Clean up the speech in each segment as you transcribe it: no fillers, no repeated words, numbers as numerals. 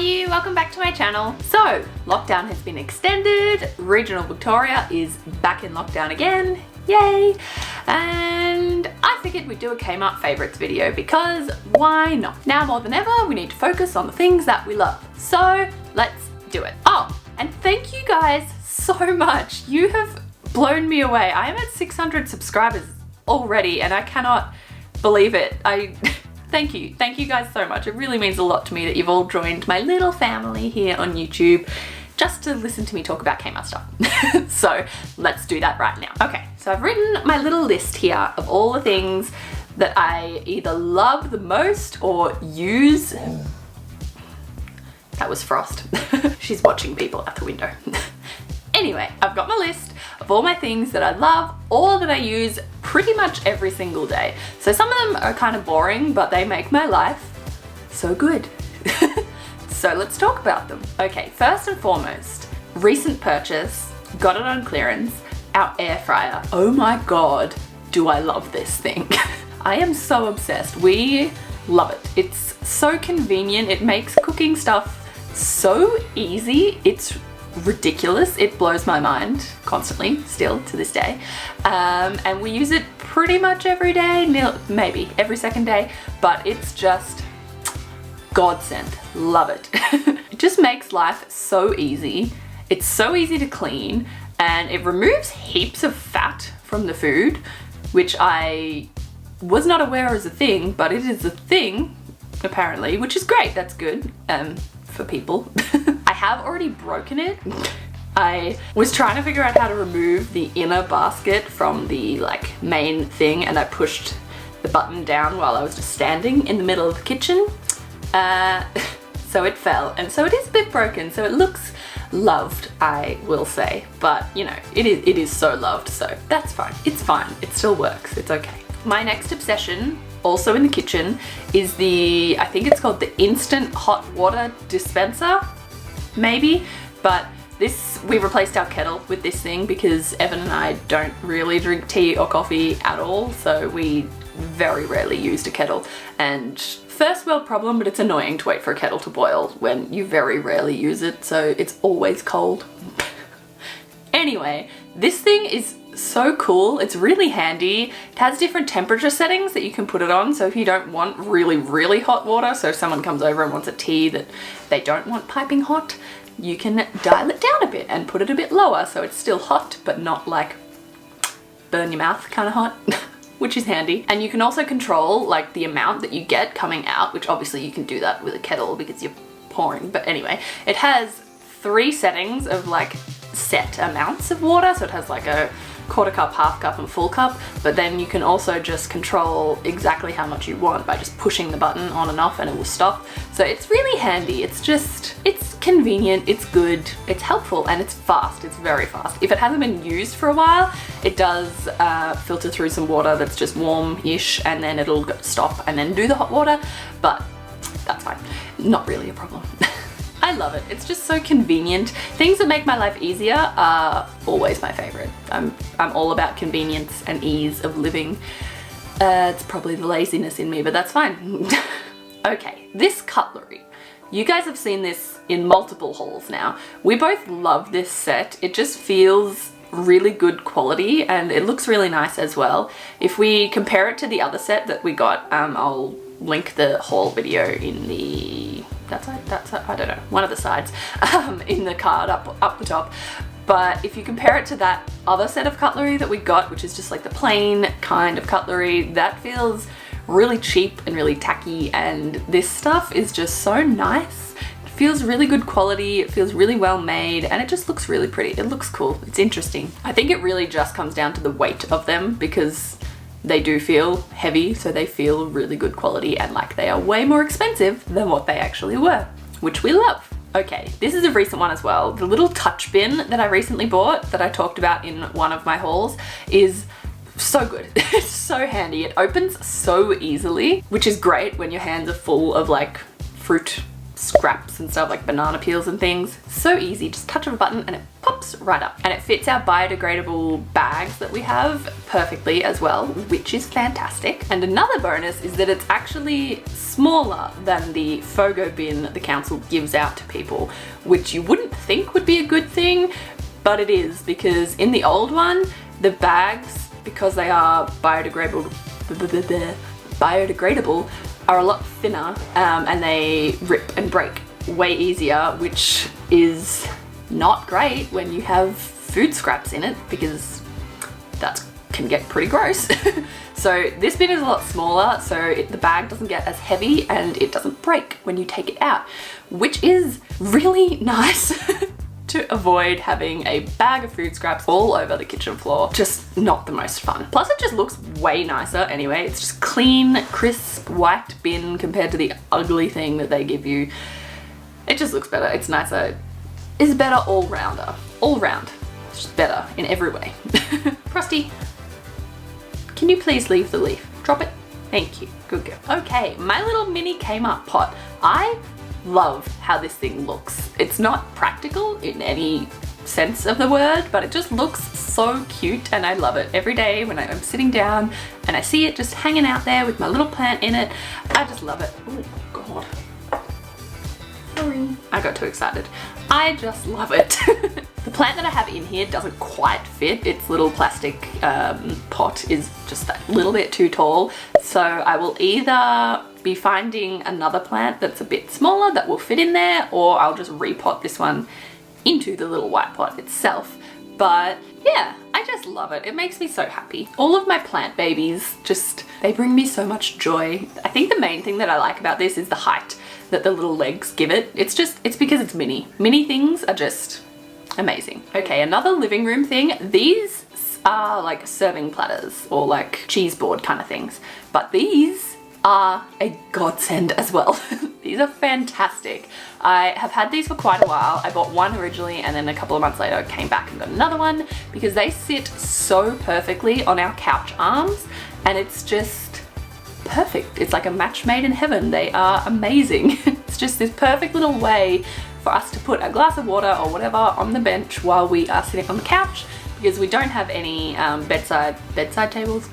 you? Welcome back to my channel. So, lockdown has been extended. Regional Victoria is back in lockdown again. Yay! And I figured we'd do a Kmart favourites video because why not? Now more than ever, we need to focus on the things that we love. So, let's do it. Oh, and thank you guys so much. You have blown me away. I am at 600 subscribers already and I cannot believe it. Thank you guys so much. It really means a lot to me that you've all joined my little family here on YouTube just to listen to me talk about Kmart stuff. So let's do that right now. Okay, so I've written my little list here of all the things that I either love the most or use. That was Frost. She's watching people out the window. Anyway, I've got my list of all my things that I love or that I use pretty much every single day. So some of them are kind of boring, but they make my life so good. So let's talk about them. Okay, first and foremost, recent purchase, got it on clearance, our air fryer. Oh my God, do I love this thing. I am so obsessed. We love it. It's so convenient. It makes cooking stuff so easy. It's ridiculous. It blows my mind constantly, still to this day. And we use it pretty much every day, maybe every second day, but it's just godsend. Love it. It just makes life so easy. It's so easy to clean and it removes heaps of fat from the food, which I was not aware was a thing, but it is a thing apparently, which is great. That's good for people. I have already broken it. I was trying to figure out how to remove the inner basket from the main thing and I pushed the button down while I was just standing in the middle of the kitchen. So it fell and so it is a bit broken, so it looks loved, I will say, but you know, it is so loved, so that's fine. It's fine. It still works. It's okay. My next obsession, also in the kitchen, is I think it's called the instant hot water dispenser, maybe, but we replaced our kettle with this thing because Evan and I don't really drink tea or coffee at all, so we very rarely used a kettle. And first world problem, but it's annoying to wait for a kettle to boil when you very rarely use it, so it's always cold. Anyway, this thing is so cool. It's really handy. It has different temperature settings that you can put it on, so if you don't want really hot water, so if someone comes over and wants a tea that they don't want piping hot, you can dial it down a bit and put it a bit lower so it's still hot but not like burn your mouth kind of hot. Which is handy. And you can also control the amount that you get coming out, which obviously you can do that with a kettle because you're pouring, but anyway, it has 3 settings of set amounts of water, so it has a quarter cup, half cup and full cup, but then you can also just control exactly how much you want by just pushing the button on and off and it will stop. So it's really handy. It's convenient, it's good, it's helpful, and it's fast. It's very fast. If it hasn't been used for a while, it does filter through some water that's just warm-ish and then it'll stop and then do the hot water, but that's fine. Not really a problem. I love it. It's just so convenient. Things that make my life easier are always my favorite. I'm all about convenience and ease of living. It's probably the laziness in me, but that's fine. Okay, this cutlery. You guys have seen this in multiple hauls now. We both love this set. It just feels really good quality and it looks really nice as well. If we compare it to the other set that we got, I'll link the haul video in the I don't know, one of the sides, in the card up the top. But if you compare it to that other set of cutlery that we got, which is just the plain kind of cutlery, that feels really cheap and really tacky, and this stuff is just so nice. It feels really good quality, it feels really well made, and it just looks really pretty. It looks cool, it's interesting. I think it really just comes down to the weight of them because they do feel heavy, so they feel really good quality and they are way more expensive than what they actually were, which we love. Okay, this is a recent one as well. The little touch bin that I recently bought that I talked about in one of my hauls is so good. It's so handy. It opens so easily, which is great when your hands are full of fruit scraps and stuff, banana peels and things. So easy, just touch of a button and it pops pops right up. And it fits our biodegradable bags that we have perfectly as well, which is fantastic. And another bonus is that it's actually smaller than the FOGO bin that the council gives out to people, which you wouldn't think would be a good thing, but it is, because in the old one, the bags, because they are biodegradable, are a lot thinner and they rip and break way easier, which is not great when you have food scraps in it, because that can get pretty gross. So this bin is a lot smaller, so the bag doesn't get as heavy and it doesn't break when you take it out, which is really nice to avoid having a bag of food scraps all over the kitchen floor. Just not the most fun. Plus it just looks way nicer anyway. It's just clean, crisp, white bin compared to the ugly thing that they give you. It just looks better, it's nicer. It's better all-rounder. All round. It's just better in every way. Frosty, can you please leave the leaf? Drop it. Thank you. Good girl. Okay, my little mini KMART pot. I love how this thing looks. It's not practical in any sense of the word, but it just looks so cute and I love it. Every day when I'm sitting down and I see it just hanging out there with my little plant in it, I just love it. Oh God. Sorry. I got too excited. I just love it. The plant that I have in here doesn't quite fit. Its little plastic pot is just a little bit too tall. So I will either be finding another plant that's a bit smaller that will fit in there, or I'll just repot this one into the little white pot itself. But yeah, I just love it. It makes me so happy. All of my plant babies just, they bring me so much joy. I think the main thing that I like about this is the height that the little legs give it. It's because it's mini. Mini things are just amazing. Okay, another living room thing. These are like serving platters or like cheese board kind of things, but these are a godsend as well. These are fantastic. I have had these for quite a while. I bought one originally and then a couple of months later I came back and got another one because they sit so perfectly on our couch arms and it's just perfect. It's like a match made in heaven. They are amazing. It's just this perfect little way for us to put a glass of water or whatever on the bench while we are sitting on the couch, because we don't have any bedside tables.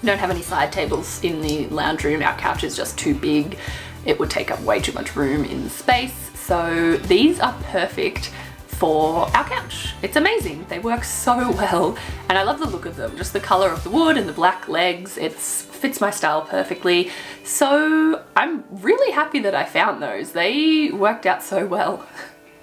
We don't have any side tables in the lounge room. Our couch is just too big. It would take up way too much room in the space. So these are perfect for our couch. It's amazing. They work so well and I love the look of them. Just the color of the wood and the black legs. It fits my style perfectly. So I'm really happy that I found those. They worked out so well.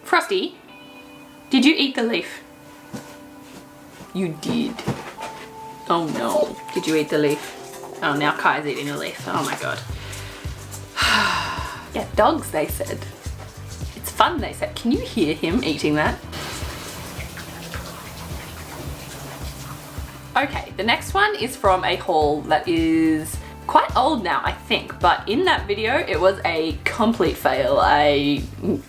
Frosty, did you eat the leaf? You did. Oh no. Did you eat the leaf? Oh, now Kai's eating a leaf. Oh my God. Yeah, dogs, they said. It's fun, they said. Can you hear him eating that? Okay, the next one is from a haul that is quite old now, I think, but in that video, it was a complete fail.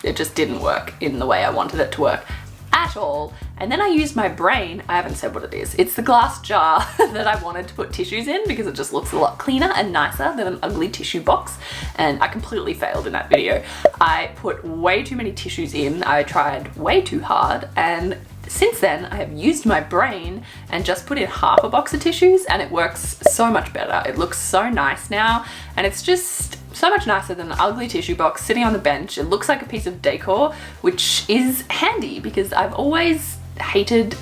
It just didn't work in the way I wanted it to work at all. And then I used my brain. I haven't said what it is. It's the glass jar that I wanted to put tissues in because it just looks a lot cleaner and nicer than an ugly tissue box. And I completely failed in that video. I put way too many tissues in. I tried way too hard. And since then, I have used my brain and just put in half a box of tissues and it works so much better. It looks so nice now. And it's just so much nicer than an ugly tissue box sitting on the bench. It looks like a piece of decor, which is handy because I've always hated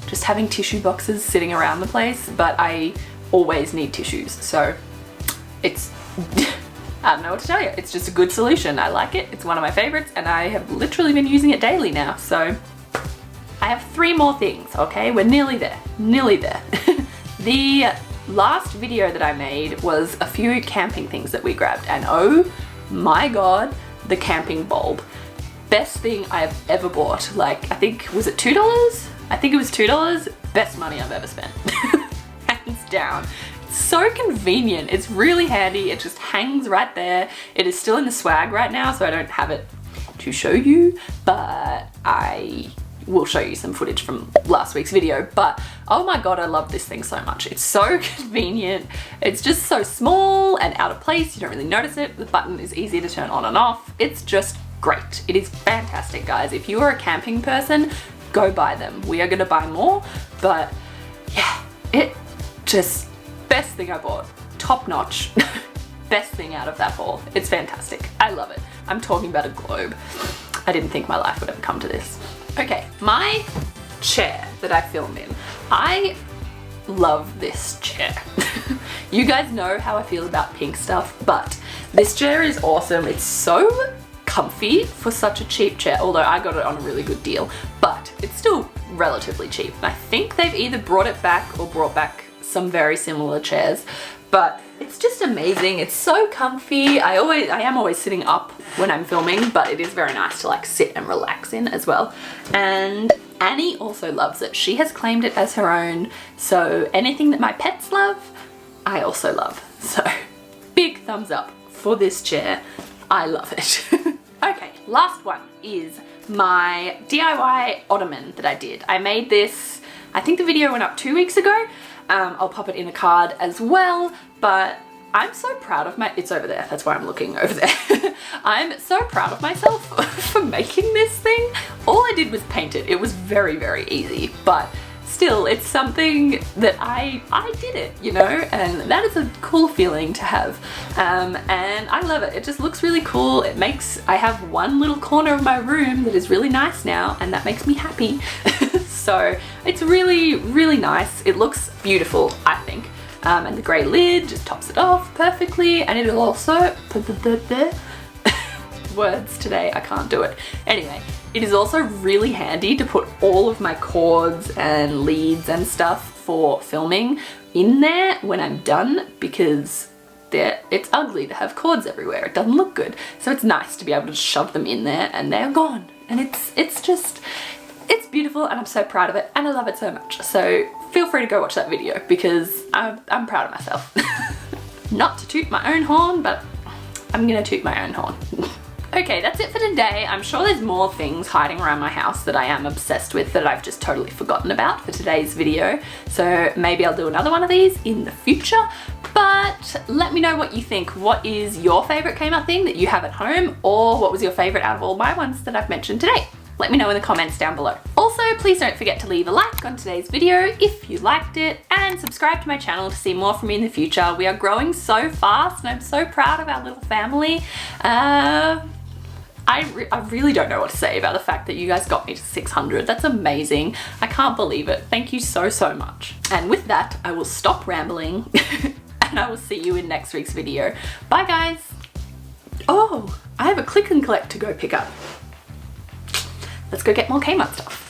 just having tissue boxes sitting around the place, but I always need tissues. So it's, I don't know what to tell you. It's just a good solution. I like it. It's one of my favorites and I have literally been using it daily now. So I have 3 more things, okay? We're nearly there, nearly there. The last video that I made was a few camping things that we grabbed and oh my God, the camping bulb. Best thing I've ever bought. Like, I think, was it $2? I think it was $2. Best money I've ever spent. Hands down. It's so convenient. It's really handy. It just hangs right there. It is still in the swag right now, so I don't have it to show you, but I will show you some footage from last week's video. But oh my God, I love this thing so much. It's so convenient. It's just so small and out of place. You don't really notice it. The button is easy to turn on and off. It's just great. It is fantastic, guys. If you are a camping person, go buy them. We are gonna buy more, but yeah, it just, best thing I bought. Top notch. Best thing out of that haul. It's fantastic. I love it. I'm talking about a globe. I didn't think my life would ever come to this. Okay, my chair that I film in. I love this chair. You guys know how I feel about pink stuff, but this chair is awesome. It's so comfy for such a cheap chair, although I got it on a really good deal, but it's still relatively cheap. I think they've either brought it back or brought back some very similar chairs, but it's just amazing. It's so comfy. I am always sitting up when I'm filming, but it is very nice to like sit and relax in as well. And Annie also loves it. She has claimed it as her own, so anything that my pets love, I also love. So big thumbs up for this chair. I love it. Okay, last one is my DIY Ottoman that I did. I made this, I think the video went up 2 weeks ago. I'll pop it in a card as well, but I'm so proud of it's over there, that's why I'm looking over there. I'm so proud of myself for making this thing. All I did was paint it. It was very, very easy, but still, it's something that I did it, you know, and that is a cool feeling to have. And I love it. It just looks really cool. I have one little corner of my room that is really nice now, and that makes me happy. So it's really, really nice. It looks beautiful, I think. And the grey lid just tops it off perfectly, and it'll also, words today, I can't do it. Anyway, it is also really handy to put all of my cords and leads and stuff for filming in there when I'm done, because it's ugly to have cords everywhere. It doesn't look good. So it's nice to be able to shove them in there and they're gone. And it's beautiful, and I'm so proud of it, and I love it so much. So feel free to go watch that video, because I'm proud of myself. Not to toot my own horn, but I'm gonna toot my own horn. Okay, that's it for today. I'm sure there's more things hiding around my house that I am obsessed with that I've just totally forgotten about for today's video. So maybe I'll do another one of these in the future, but let me know what you think. What is your favorite KMART thing that you have at home, or what was your favorite out of all my ones that I've mentioned today? Let me know in the comments down below. Also, please don't forget to leave a like on today's video if you liked it, and subscribe to my channel to see more from me in the future. We are growing so fast, and I'm so proud of our little family. I really don't know what to say about the fact that you guys got me to 600. That's amazing. I can't believe it. Thank you so, so much. And with that, I will stop rambling and I will see you in next week's video. Bye, guys. Oh, I have a click and collect to go pick up. Let's go get more KMART stuff.